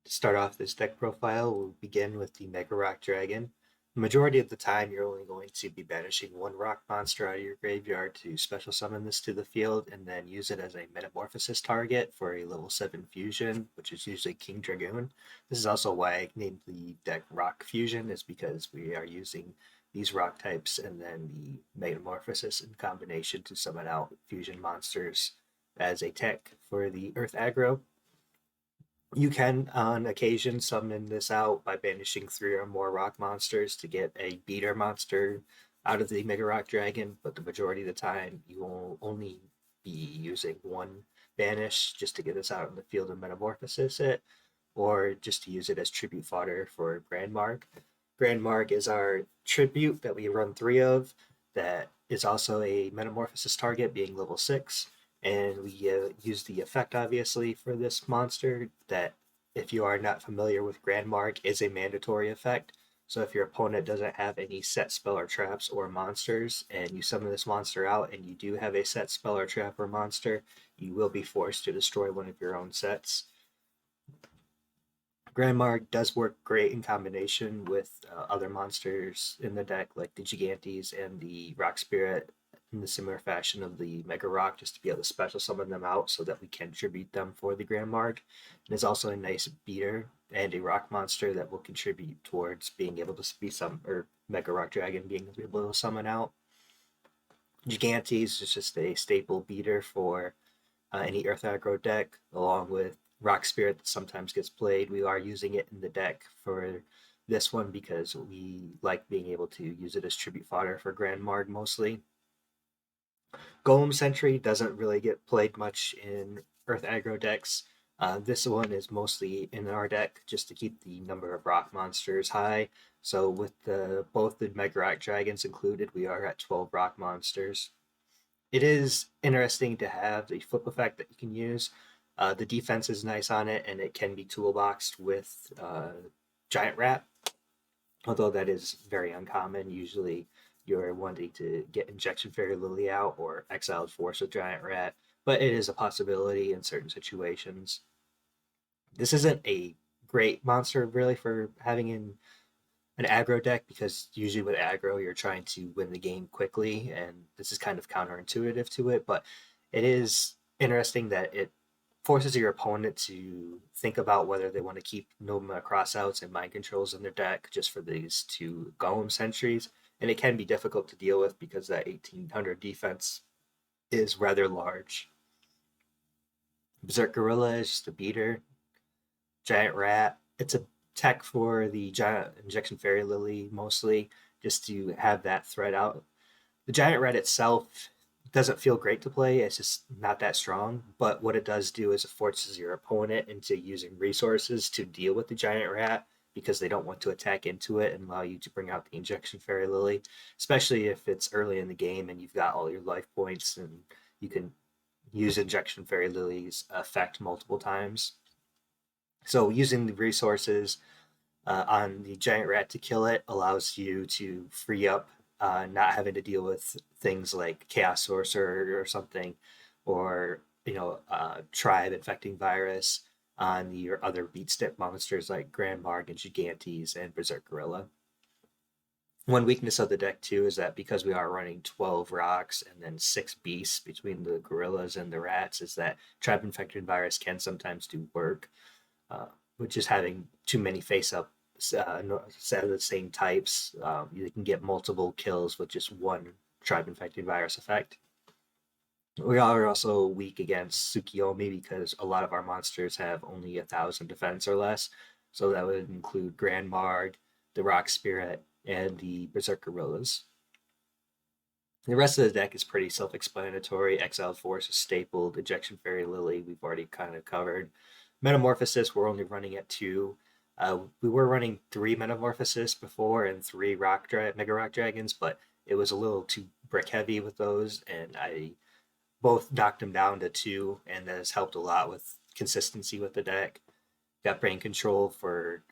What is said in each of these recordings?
To start off this deck profile, we'll begin with the Mega Rock Dragon. The majority of the time, you're only going to be banishing one rock monster out of your graveyard to special summon this to the field and then use it as a metamorphosis target for a level 7 fusion, which is usually King Dragoon. This is also why I named the deck Rock Fusion, is because we are using these rock types and then the metamorphosis in combination to summon out fusion monsters as a tech for the Earth Aggro. You can, on occasion, summon this out by banishing 3 or more rock monsters to get a beater monster out of the Mega Rock Dragon, but the majority of the time you will only be using one banish just to get this out in the field of Metamorphosis it, or just to use it as tribute fodder for Grand Mark. Grand Mark is our tribute that we run 3 of, that is also a Metamorphosis target, being level 6 and we use the effect obviously for this monster that, if you are not familiar with Grand Mark, is a mandatory effect. So if your opponent doesn't have any set spell or traps or monsters and you summon this monster out and you do have a set spell or trap or monster, you will be forced to destroy one of your own sets. Grand Mark does work great in combination with other monsters in the deck, like the Gigantes and the Rock Spirit, in the similar fashion of the Mega Rock, just to be able to special summon them out so that we can tribute them for the Grand Mark. And it's also a nice beater and a rock monster that will contribute towards being able to be some, or Mega Rock Dragon being able to summon out. Gigantes is just a staple beater for any Earth Aggro deck, along with Rock Spirit that sometimes gets played. We are using it in the deck for this one because we like being able to use it as tribute fodder for Grand Marg mostly. Golem Sentry doesn't really get played much in Earth Aggro decks. This one is mostly in our deck just to keep the number of rock monsters high. So with both the Mega Rock Dragons included, we are at 12 rock monsters. It is interesting to have the flip effect that you can use. The defense is nice on it, and it can be toolboxed with Giant Rat, although that is very uncommon. Usually you're wanting to get Injection Fairy Lily out or Exiled Force with Giant Rat, but it is a possibility in certain situations. This isn't a great monster really for having in an aggro deck, because usually with aggro you're trying to win the game quickly, and this is kind of counterintuitive to it, but it is interesting that it forces your opponent to think about whether they want to keep Noma crossouts and mind controls in their deck just for these 2 Golem Sentries, and it can be difficult to deal with because that 1800 defense is rather large. Berserk Gorilla is just a beater. Giant Rat, it's a tech for the Giant Injection Fairy Lily mostly, just to have that threat out. The Giant Rat itself doesn't feel great to play. It's just not that strong. But what it does do is it forces your opponent into using resources to deal with the Giant Rat, because they don't want to attack into it and allow you to bring out the Injection Fairy Lily, especially if it's early in the game and you've got all your life points and you can use Injection Fairy Lily's effect multiple times. So using the resources on the Giant Rat to kill it allows you to free up, not having to deal with things like Chaos Sorcerer or something, or Tribe Infecting Virus on your other beat stick monsters like Grand Marg and Gigantes and Berserk Gorilla. One weakness of the deck too is that because we are running 12 rocks and then 6 beasts between the gorillas and the rats, is that Tribe Infected Virus can sometimes do work, which is having too many face up set of the same types. You can get multiple kills with just one Tribe Infected Virus effect. We are also weak against Tsukiyomi because a lot of our monsters have only 1,000 defense or less. So that would include Grand Marg, the Rock Spirit, and the Berserk Gorillas. The rest of the deck is pretty self-explanatory. Exiled Force is stapled. Ejection Fairy Lily, we've already kind of covered. Metamorphosis, we're only running at 2. We were running 3 Metamorphosis before and 3 Mega Rock Dragons, but it was a little too brick heavy with those, and I both knocked them down to 2, and that has helped a lot with consistency with the deck. Got Brain Control for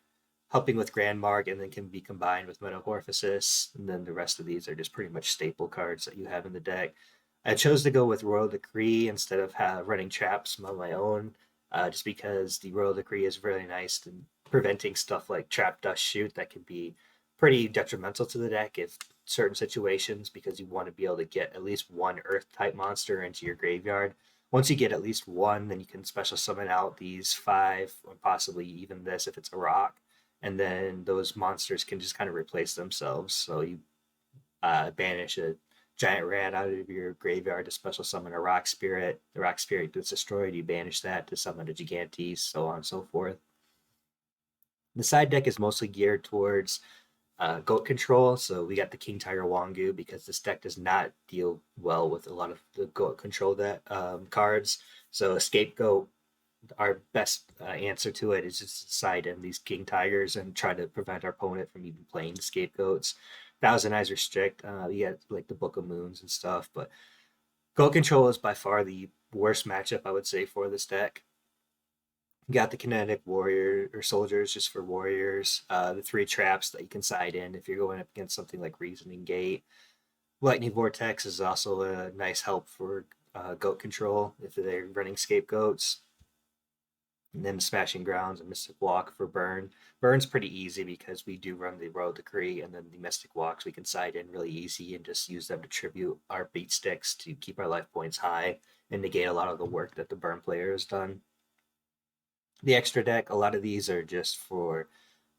helping with Grand Marg, and then can be combined with Metamorphosis, and then the rest of these are just pretty much staple cards that you have in the deck. I chose to go with Royal Decree instead of running traps on my own. just because the Royal Decree is really nice in preventing stuff like Trap Dust Shoot that can be pretty detrimental to the deck if certain situations, because you want to be able to get at least one Earth type monster into your graveyard. Once you get at least one, then you can special summon out these five, or possibly even this if it's a rock, and then those monsters can just kind of replace themselves. So you banish a giant rat out of your graveyard to special summon a rock spirit. The rock spirit gets destroyed. You banish that to summon a Gigantes, so on and so forth. The side deck is mostly geared towards goat control. So we got the King Tiger Wangu because this deck does not deal well with a lot of the goat control that cards. So a scapegoat, our best answer to it is just to side in these King Tigers and try to prevent our opponent from even playing the scapegoats. Thousand Eyes Restrict, you got like the Book of Moons and stuff, but goat control is by far the worst matchup I would say for this deck. You got the Kinetic Warrior or Soldiers just for warriors, the three traps that you can side in if you're going up against something like Reasoning Gate. Lightning Vortex is also a nice help for goat control if they're running scapegoats. And then Smashing Grounds and Mystic Walk for burn. Burn's pretty easy because we do run the Royal Decree, and then the Mystic Walks we can side in really easy and just use them to tribute our beat sticks to keep our life points high and negate a lot of the work that the burn player has done. The extra deck, a lot of these are just for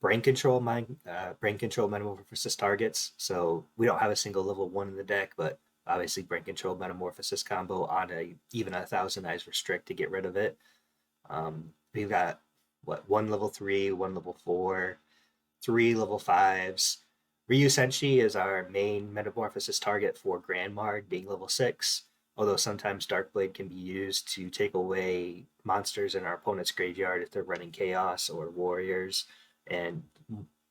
brain control metamorphosis targets. So we don't have a single level one in the deck, but obviously brain control metamorphosis combo on even a Thousand Eyes Restrict to get rid of it. We've got one level 3, one level 4, 3 level 5s. Ryu Senshi is our main metamorphosis target for Grandmard, being level 6. Although sometimes Darkblade can be used to take away monsters in our opponent's graveyard if they're running Chaos or Warriors and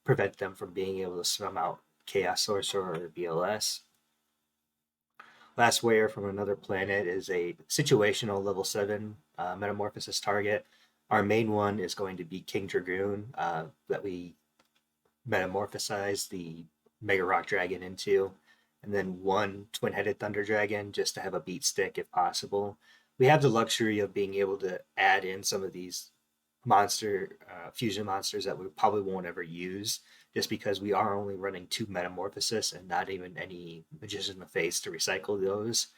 prevent them from being able to swim out Chaos Sorcerer or BLS. Last Warrior from Another Planet is a situational level 7 metamorphosis target. Our main one is going to be King Dragoon that we metamorphosize the Mega Rock Dragon into, and then one Twin-Headed Thunder Dragon just to have a beat stick if possible. We have the luxury of being able to add in some of these fusion monsters that we probably won't ever use just because we are only running 2 Metamorphosis and not even any Magician of Face to recycle those.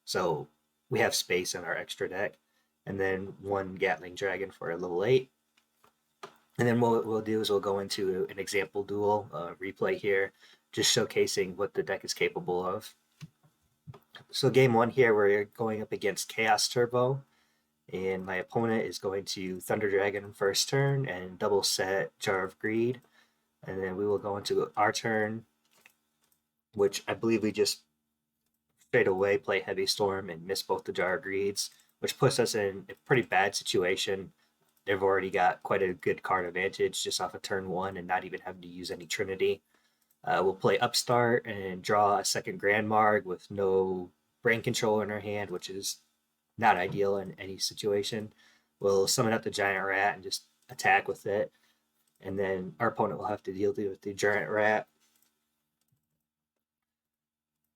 So we have space in our extra deck. And then one Gatling Dragon for a level 8. And then what we'll do is we'll go into an example duel replay here, just showcasing what the deck is capable of. So game 1 here, we're going up against Chaos Turbo, and my opponent is going to Thunder Dragon first turn and double set Jar of Greed. And then we will go into our turn, which I believe we just straight away play Heavy Storm and miss both the Jar of Greeds, which puts us in a pretty bad situation. They've already got quite a good card advantage just off of turn 1 and not even having to use any Trinity. We'll play Upstart and draw a second Grandmarg with no brain control in our hand, which is not ideal in any situation. We'll summon up the Giant Rat and just attack with it. And then our opponent will have to deal with the Giant Rat,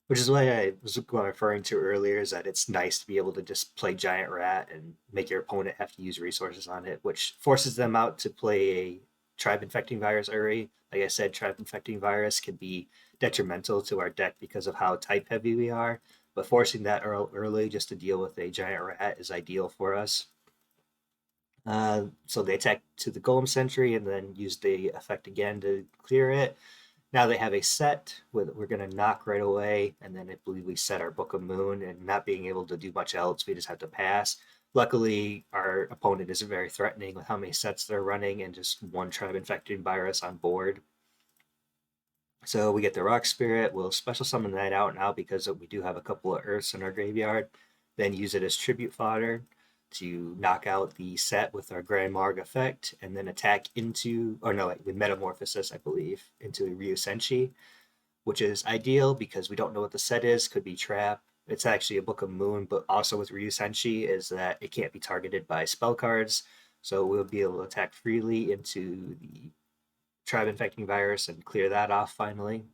which is what I was referring to earlier, is that it's nice to be able to just play Giant Rat and make your opponent have to use resources on it, which forces them out to play a Tribe Infecting Virus Uri. Like I said, Tribe Infecting Virus can be detrimental to our deck because of how type heavy we are, but forcing that early just to deal with a Giant Rat is ideal for us. So they attack to the Golem Sentry and then use the effect again to clear it. Now they have a set we're going to knock right away, and then I believe we set our Book of Moon, and not being able to do much else, we just have to pass. Luckily, our opponent isn't very threatening with how many sets they're running and just one Tribe Infecting Virus on board. So we get the Rock Spirit. We'll special summon that out now because we do have a couple of Earths in our graveyard. Then use it as tribute fodder to knock out the set with our Grand Marg effect, and then attack into, with Metamorphosis, I believe, into Ryu Senshi, which is ideal because we don't know what the set is. Could be trap. It's actually a Book of Moon, but also with Ryu Senshi is that it can't be targeted by spell cards, so we'll be able to attack freely into the Tribe Infecting Virus and clear that off finally.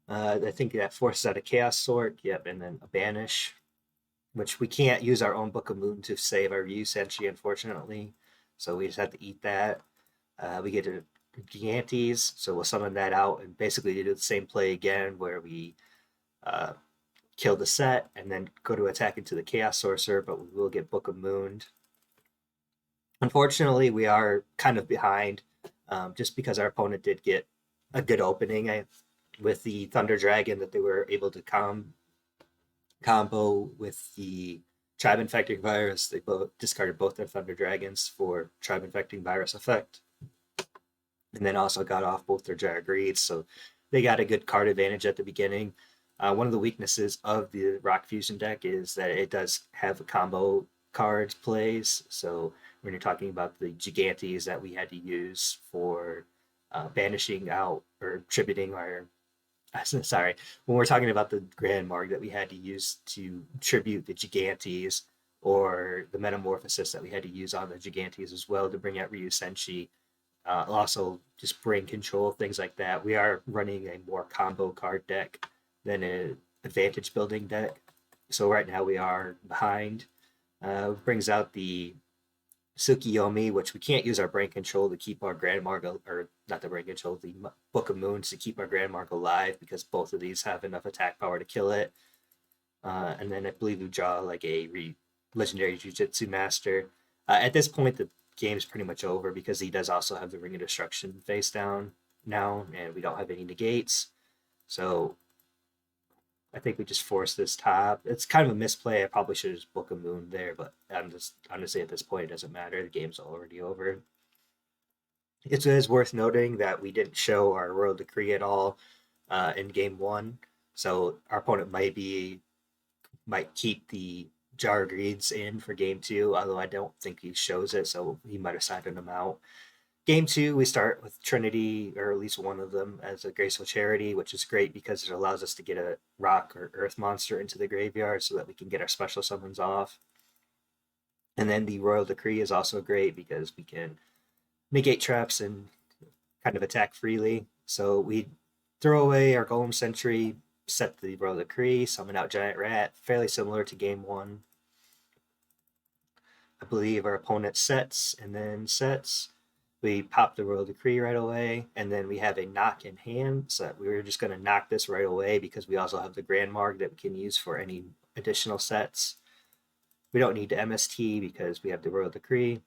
I think that forces out a Chaos Sword, yep, and then a Banish. which we can't use our own Book of Moon to save our Ryu Senshi, unfortunately. So we just have to eat that. We get to Gigantes, so we'll summon that out and basically do the same play again where we uh, kill the set and then go to attack into the Chaos Sorcerer, but we will get Book of Moon. Unfortunately, we are kind of behind just because our opponent did get a good opening with the Thunder Dragon that they were able to combo with the Tribe Infecting Virus. They both discarded both their Thunder Dragons for Tribe Infecting Virus effect, and then also got off both their Jagreeds. So they got a good card advantage at the beginning. One of the weaknesses of the Rock Fusion deck is that it does have a combo cards plays. So when you're talking about the Gigantes that we had to use for banishing out or tributing our sorry, when we're talking about the Grand Marg that we had to use to tribute the Gigantes, or the Metamorphosis that we had to use on the Gigantes as well to bring out Ryu Senshi, also just brain control, things like that. We are running a more combo card deck than an advantage building deck. So right now we are behind. Brings out the Tsukiyomi, which we can't use our brain control to keep our Grand Marg, or not the brain control, the Book of Moons to keep our Grand Marg alive because both of these have enough attack power to kill it. And then I believe we draw like a legendary Jujutsu Master. At this point, the game's pretty much over because he does also have the Ring of Destruction face down now, and we don't have any negates. So I think we just forced this top. It's kind of a misplay. I probably should have just Book of Moon there, but I'm just honestly at this point it doesn't matter. The game's already over. It is worth noting that we didn't show our Royal Decree at all in game one, so our opponent might keep the Jar Greeds in for game two, although I don't think he shows it, so he might have sided them out. Game two, we start with Trinity, or at least one of them, as a Graceful Charity, which is great because it allows us to get a rock or earth monster into the graveyard so that we can get our special summons off. And then the Royal Decree is also great because we can negate traps and kind of attack freely. So we throw away our Golem Sentry, set the Royal Decree, summon out Giant Rat, fairly similar to game one. I believe our opponent sets and then sets. We pop the Royal Decree right away, and then we have a knock in hand. So we were just going to knock this right away because we also have the Grand Marg that we can use for any additional sets. We don't need to MST because we have the Royal Decree.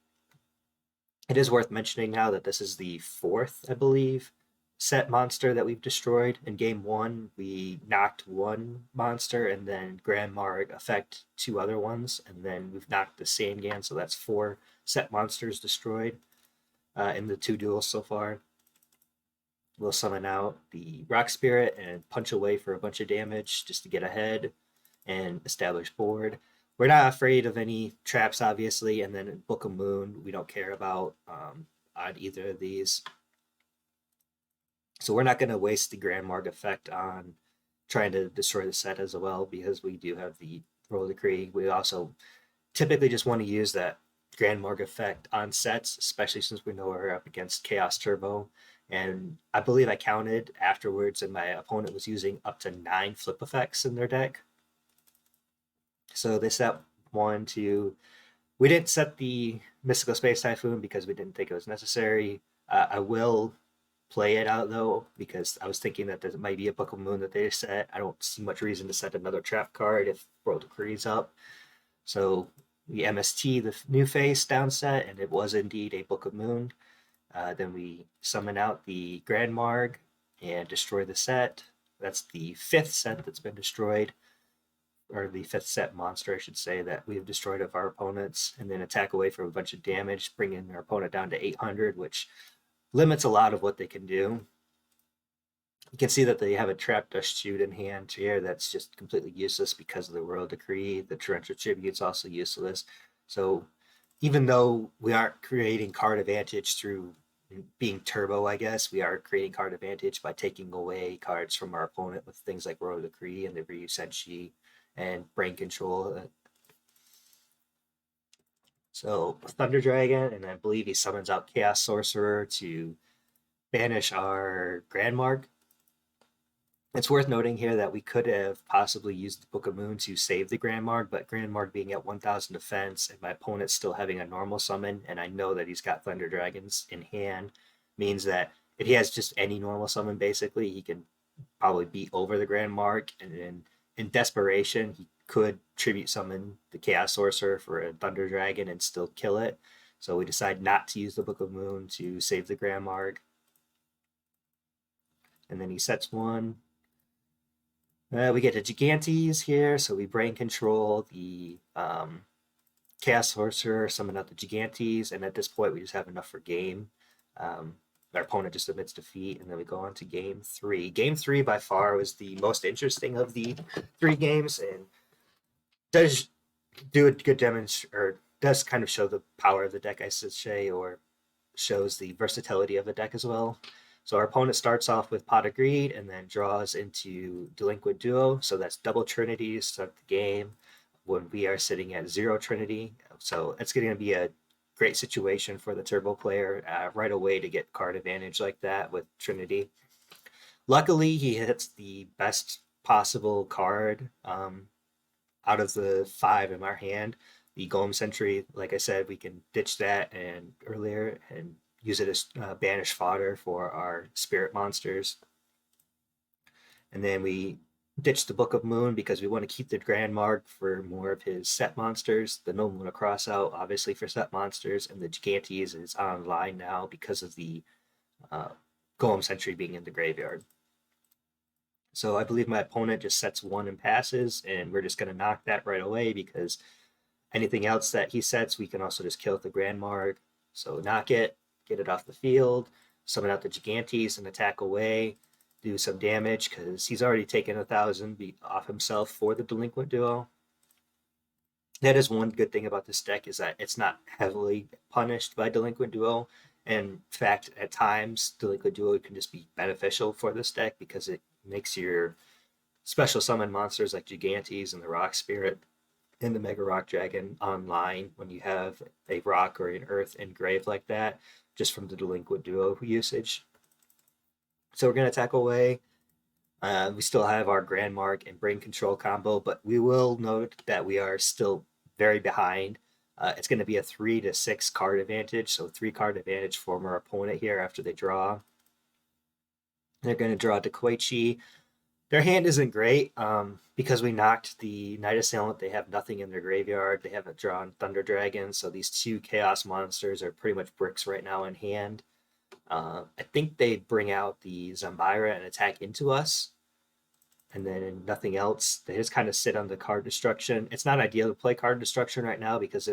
It is worth mentioning now that this is the fourth, I believe, set monster that we've destroyed. In game one, we knocked one monster and then Grand Marg affect two other ones, and then we've knocked the Sangan, so that's four set monsters destroyed in the two duels so far. We'll summon out the Rock Spirit and punch away for a bunch of damage just to get ahead and establish board. We're not afraid of any traps, obviously, and then Book of Moon, we don't care about on either of these. So we're not going to waste the Grand Marg effect on trying to destroy the set as well because we do have the Royal Decree. We also typically just want to use that Grand Marg effect on sets, especially since we know we're up against Chaos Turbo. And I believe I counted afterwards, and my opponent was using up to 9 flip effects in their deck. So they set 1, 2. We didn't set the Mystical Space Typhoon because we didn't think it was necessary. I will play it out though because I was thinking that there might be a Book of Moon that they set. I don't see much reason to set another trap card if World Decree's up. So we MST the new face down set, and it was indeed a Book of Moon. Then we summon out the Grand Marg and destroy the set. That's the 5th set that's been destroyed, or the 5th set monster, I should say, that we have destroyed of our opponents, and then attack away for a bunch of damage, bringing our opponent down to 800, which limits a lot of what they can do. You can see that they have a Trap Dust Shoot in hand here that's just completely useless because of the Royal Decree. The Torrential Tribute's also useless. So even though we aren't creating card advantage through being turbo, I guess, we are creating card advantage by taking away cards from our opponent with things like Royal Decree and the Ryu Senshi and Brain Control. So Thunder Dragon, and I believe he summons out Chaos Sorcerer to banish our Grand Marg. It's worth noting here that we could have possibly used the Book of Moon to save the Grand Marg, but Grand Marg being at 1,000 defense and my opponent still having a normal summon, and I know that he's got Thunder Dragons in hand, means that if he has just any normal summon, basically, he can probably beat over the Grand Mark, and in desperation, he could tribute summon the Chaos Sorcerer for a Thunder Dragon and still kill it. So we decide not to use the Book of Moon to save the Grand Mark. And then he sets one. We get a Gigantes here, so we brain control the Chaos Sorcerer, summon out the Gigantes, and at this point we just have enough for game. Our opponent just admits defeat, and then we go on to game three. Game three by far was the most interesting of the three games, and does do a good demonstration, or does kind of show the power of the deck, I should say, or shows the versatility of the deck as well. So our opponent starts off with Pot of Greed and then draws into Delinquent Duo. So that's double Trinity to start the game when we are sitting at 0 Trinity. So it's going to be a great situation for the Turbo player right away to get card advantage like that with Trinity. Luckily, he hits the best possible card out of the 5 in our hand. The Golem Sentry, like I said, we can ditch that and earlier and use it as banish fodder for our spirit monsters. And then we ditch the Book of Moon because we want to keep the Grand Mark for more of his set monsters. The No Moon Cross out, obviously, for set monsters, and the Gigantes is online now because of the Golem Sentry being in the graveyard. So I believe my opponent just sets one and passes, and we're just going to knock that right away because anything else that he sets, we can also just kill with the Grand Mark. So knock it, get it off the field, summon out the Gigantes and attack away, do some damage because he's already taken 1,000 off himself for the Delinquent Duo. That is one good thing about this deck is that it's not heavily punished by Delinquent Duo. And in fact, at times, Delinquent Duo can just be beneficial for this deck because it makes your special summon monsters like Gigantes and the Rock Spirit and the Mega Rock Dragon online when you have a rock or an earth engrave like that, just from the Delinquent Duo usage. So we're going to attack away. We still have our Grand Mark and Brain Control combo, but we will note that we are still very behind. It's going to be a 3 to 6 card advantage, so 3 card advantage for our opponent here after they draw. They're going to draw Dequaichi. Their hand isn't great because we knocked the Night Assailant. They have nothing in their graveyard. They haven't drawn Thunder Dragon, so these 2 Chaos monsters are pretty much bricks right now in hand. I think they bring out the Zambira and attack into us, and then nothing else. They just kind of sit on the card destruction. It's not ideal to play card destruction right now because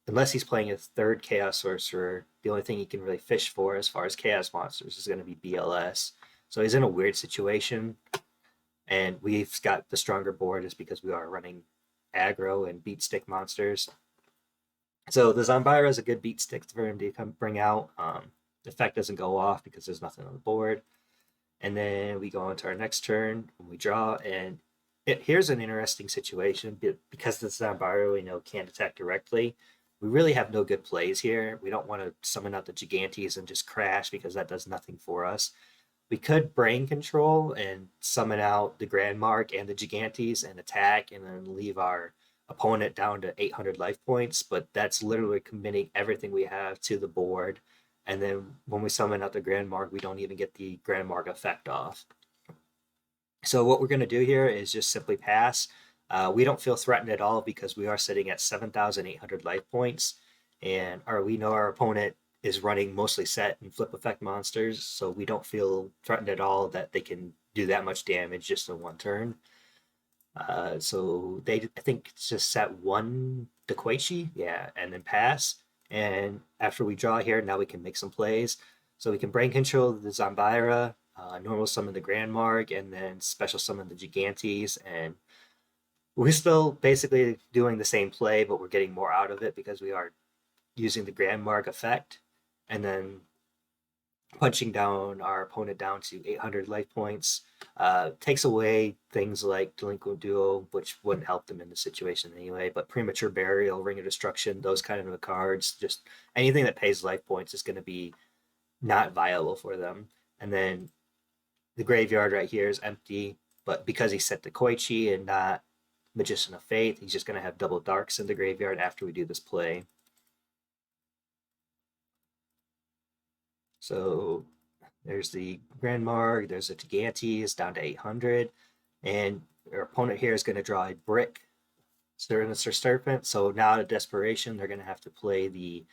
unless he's playing a third Chaos Sorcerer, the only thing he can really fish for as far as Chaos monsters is going to be BLS. So he's in a weird situation, and we've got the stronger board just because we are running aggro and beat stick monsters. So the Zambira is a good beat stick for him to bring out. The effect doesn't go off because there's nothing on the board. And then we go on to our next turn when we draw, and here's an interesting situation because the Zambira we know can't attack directly. We really have no good plays here. We don't want to summon out the Gigantes and just crash because that does nothing for us. We could brain control and summon out the Grand Mark and the Gigantes and attack and then leave our opponent down to 800 life points, but that's literally committing everything we have to the board. And then when we summon out the Grand Mark, we don't even get the Grand Mark effect off. So what we're going to do here is just simply pass. We don't feel threatened at all because we are sitting at 7,800 life points, and we know our opponent is running mostly set and flip effect monsters, so we don't feel threatened at all that they can do that much damage just in one turn. So they, I think, just set one Dequaichi, yeah, and then pass. And after we draw here, now we can make some plays. So we can brain control the Zambira, normal summon the Grand Mark, and then special summon the Gigantes. And we're still basically doing the same play, but we're getting more out of it because we are using the Grand Mark effect. And then punching down our opponent down to 800 life points takes away things like Delinquent Duo, which wouldn't help them in the situation anyway, but Premature Burial, Ring of Destruction, those kind of cards, just anything that pays life points is going to be not viable for them. And then the graveyard right here is empty, but because he set the Koichi and not Magician of Faith, he's just going to have double darks in the graveyard after we do this play. So there's the Grand Marg, there's a Gigantes down to 800, and our opponent here is going to draw a brick Sinister Serpent. So now out of desperation, they're going to have to play the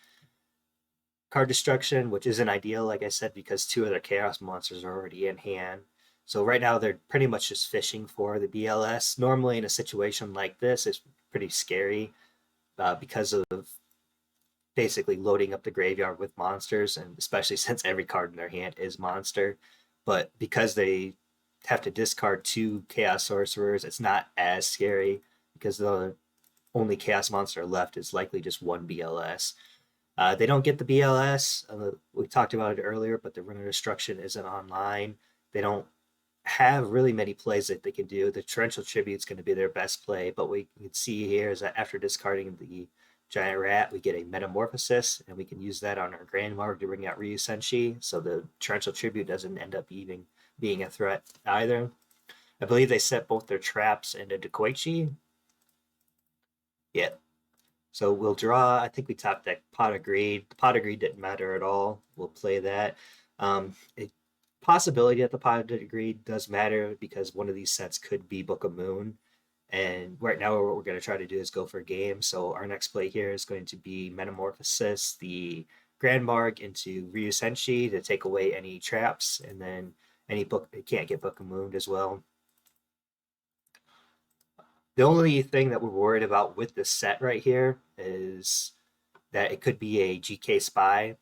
card destruction, which isn't ideal, like I said, because two of their chaos monsters are already in hand. So right now they're pretty much just fishing for the BLS. Normally in a situation like this, it's pretty scary because of basically loading up the graveyard with monsters, and especially since every card in their hand is monster. But because they have to discard two chaos sorcerers, it's not as scary because the only chaos monster left is likely just one BLS. They don't get the BLS. We talked about it earlier, but the Rune of Destruction isn't online. They don't have really many plays that they can do. The Torrential Tribute is going to be their best play, but we can see here is that after discarding the Giant Rat, we get a Metamorphosis, and we can use that on our Grand Mark to bring out Ryu Senshi, so the Torrential Tribute doesn't end up even being a threat either. I believe they set both their traps into Dekoichi. Yeah, so we'll draw. I think we top deck Pot of Greed. The Pot of Greed didn't matter at all. We'll play that. A possibility that the Pot of Greed does matter because one of these sets could be Book of Moon. And right now, what we're going to try to do is go for a game. So our next play here is going to be Metamorphosis, the Grand Mark into Ryu Senshi to take away any traps, and then any book it can't get Book of Moon as well. The only thing that we're worried about with this set right here is that it could be a GK Spy.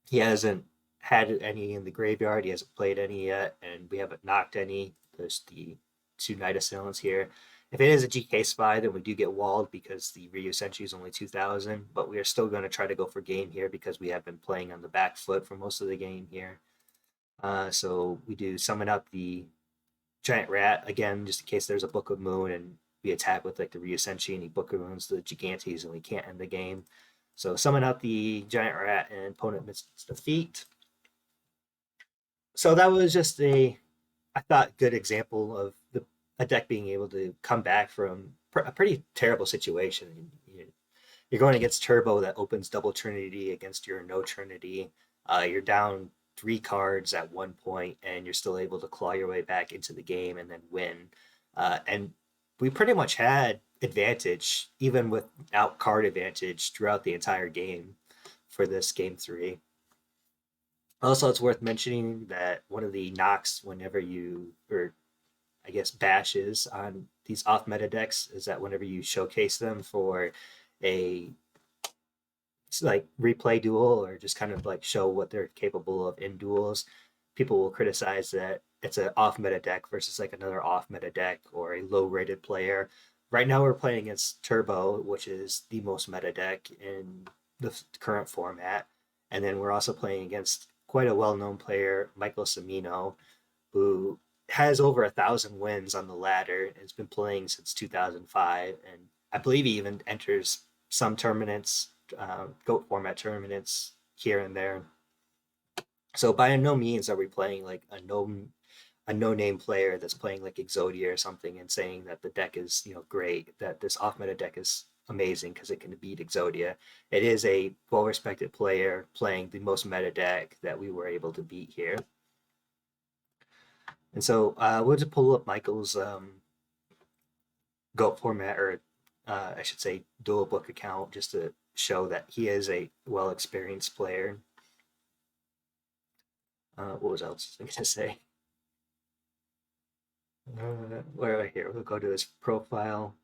He hasn't had any in the graveyard. He hasn't played any yet, and we haven't knocked any. There's the two Night Assailants here. If it is a GK Spy, then we do get walled because the Ryu Senshi is only 2,000, but we are still going to try to go for game here because we have been playing on the back foot for most of the game here. So we do summon up the Giant Rat again, just in case there's a Book of Moon and we attack with like the Ryu Senshi and he Book of Moons the Gigantes and we can't end the game. So summon out the Giant Rat and opponent misses defeat. So that was just I thought, good example of a deck being able to come back from a pretty terrible situation. You're going against Turbo that opens double Trinity against your no Trinity. You're down 3 cards at one point, and you're still able to claw your way back into the game and then win. And we pretty much had advantage, even without card advantage, throughout the entire game for this game 3. Also, it's worth mentioning that one of the knocks whenever you, or I guess bashes on these off meta decks is that whenever you showcase them for a like replay duel or just kind of like show what they're capable of in duels, people will criticize that it's an off meta deck versus like another off meta deck or a low rated player. Right now we're playing against Turbo, which is the most meta deck in the current format, and then we're also playing against quite a well known player, Michael Cimino, who has over 1,000 wins on the ladder and has been playing since 2005, and I believe he even enters some tournaments, GOAT format tournaments here and there. So by no means are we playing like a no name player that's playing like Exodia or something and saying that the deck is great, that this off meta deck is amazing because it can beat Exodia. It is a well respected player playing the most meta deck that we were able to beat here. And so we'll just pull up Michael's GOAT format, or I should say dual book account, just to show that he is a well experienced player. What was else I going to say? Where right here, we'll go to his profile,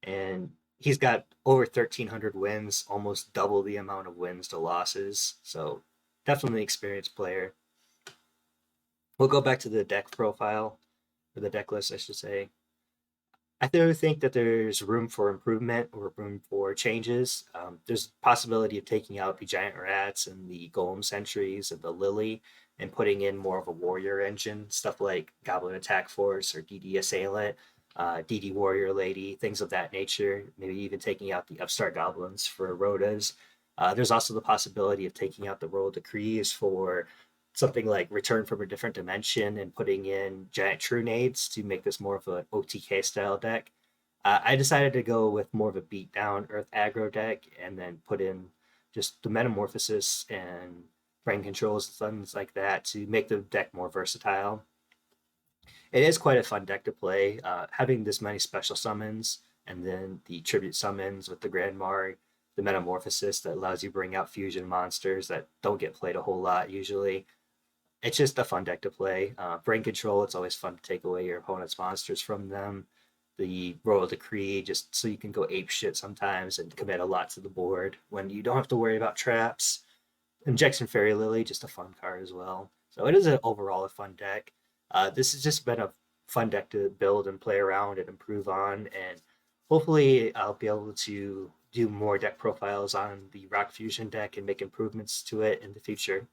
and he's got over 1,300 wins, almost double the amount of wins to losses. So definitely an experienced player. We'll go back to the deck profile, or the deck list, I should say. I do think that there's room for improvement or room for changes. There's a possibility of taking out the Giant Rats and the Golem Sentries and the Lily and putting in more of a warrior engine, stuff like Goblin Attack Force or DD Assailant, DD Warrior Lady, things of that nature. Maybe even taking out the Upstart Goblins for Rhodas. There's also the possibility of taking out the Royal Decrees for something like Return from a Different Dimension and putting in giant true nades to make this more of an OTK style deck. I decided to go with more of a beatdown Earth aggro deck and then put in just the Metamorphosis and brain controls and things like that to make the deck more versatile. It is quite a fun deck to play. Having this many special summons and then the tribute summons with the Grandmar, the Metamorphosis that allows you to bring out fusion monsters that don't get played a whole lot usually. It's just a fun deck to play. Brain control, it's always fun to take away your opponent's monsters from them. The Royal Decree, just so you can go ape shit sometimes and commit a lot to the board when you don't have to worry about traps. Injection Fairy Lily, just a fun card as well. So it is overall a fun deck. This has just been a fun deck to build and play around and improve on, and hopefully I'll be able to do more deck profiles on the Rock Fusion deck and make improvements to it in the future.